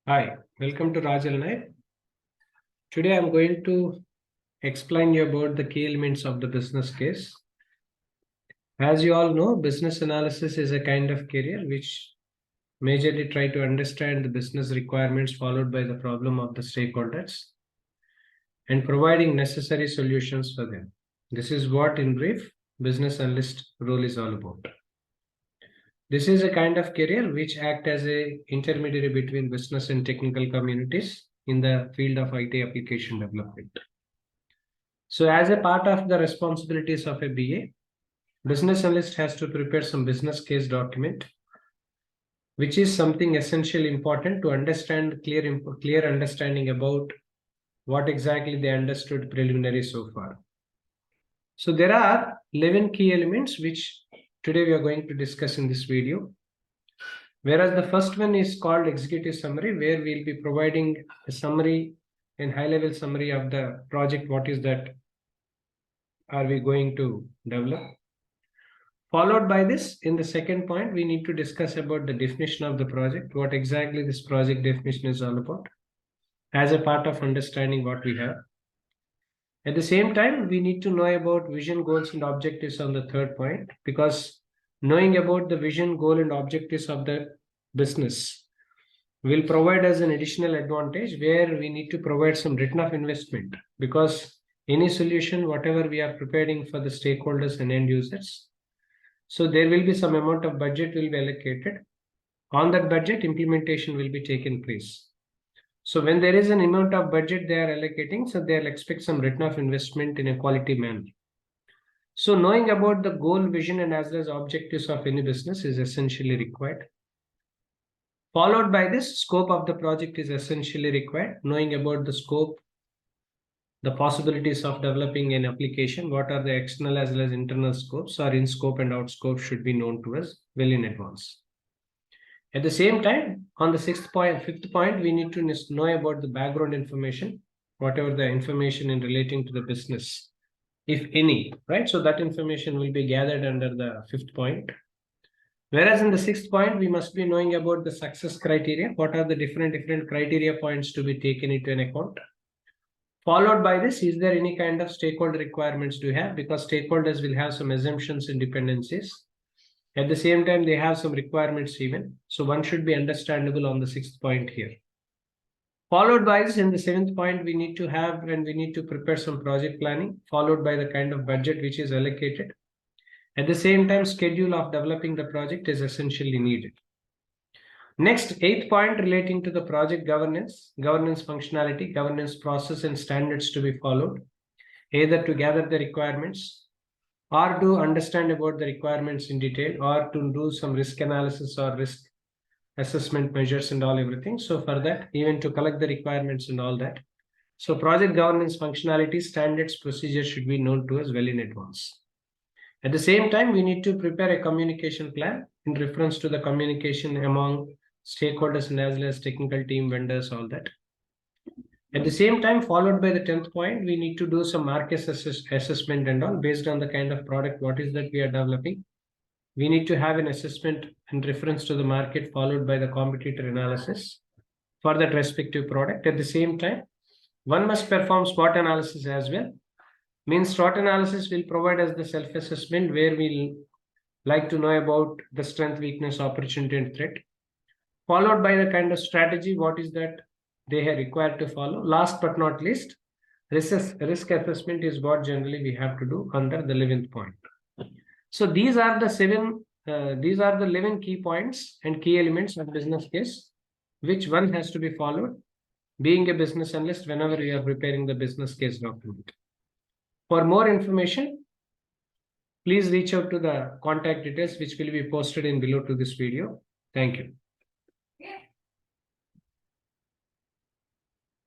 Hi, welcome to Raj Alnay. Today I'm going to explain you about the key elements of the business case. As you all know, business analysis is a kind of career which majorly try to understand the business requirements followed by the problem of the stakeholders and providing necessary solutions for them. This is what in brief business analyst role is all about. This is a kind of career which act as a intermediary between business and technical communities in the field of IT application development. So as a part of the responsibilities of a BA, business analyst has to prepare some business case document, which is something essentially important to understand clear understanding about what exactly they understood preliminary so far. So there are 11 key elements which today we are going to discuss in this video. Whereas the first one is called executive summary, where we'll be providing a summary and high-level summary of the project. What is that are we going to develop? Followed by this, in the second point, we need to discuss about the definition of the project, what exactly this project definition is all about, as a part of understanding what we have. At the same time, we need to know about vision, goals, and objectives on the third point, because knowing about the vision, goal, and objectives of the business will provide us an additional advantage where we need to provide some return of investment, because any solution, whatever we are preparing for the stakeholders and end users, so there will be some amount of budget will be allocated. On that budget, implementation will be taken place. So when there is an amount of budget they are allocating, so they'll expect some return of investment in a quality manner. So knowing about the goal, vision, and as well as objectives of any business is essentially required. Followed by this, scope of the project is essentially required. Knowing about the scope, the possibilities of developing an application, what are the external as well as internal scopes, or in scope and out scope should be known to us well in advance. At the same time, on the fifth point, we need to know about the background information, whatever the information in relating to the business, if any, right? So that information will be gathered under the fifth point. Whereas in the sixth point, we must be knowing about the success criteria. What are the different criteria points to be taken into an account? Followed by this, is there any kind of stakeholder requirements do you have? Because stakeholders will have some assumptions and dependencies. At the same time, they have some requirements even. So one should be understandable on the sixth point here. Followed by this, in the seventh point, we need to have and we need to prepare some project planning, followed by the kind of budget which is allocated. At the same time, schedule of developing the project is essentially needed. Next, eighth point relating to the project governance functionality, governance process and standards to be followed, either to gather the requirements or to understand about the requirements in detail, or to do some risk analysis or risk assessment measures and all everything. So for that, even to collect the requirements and all that. So project governance functionality, standards, procedures should be known to us well in advance. At the same time, we need to prepare a communication plan in reference to the communication among stakeholders and as well as technical team, vendors, all that. At the same time, followed by the 10th point, we need to do some market assessment and all based on the kind of product, what is that we are developing. We need to have an assessment in reference to the market, followed by the competitor analysis for that respective product. At the same time, one must perform SWOT analysis as well. Means SWOT analysis will provide us the self-assessment where we'll like to know about the strength, weakness, opportunity, and threat. Followed by the kind of strategy, what is that they are required to follow. Last but not least, risk assessment is what generally we have to do under the 11th point. So these are the 11 key points and key elements of business case, which one has to be followed, being a business analyst whenever you are preparing the business case document. For more information, please reach out to the contact details, which will be posted in below to this video. Thank you.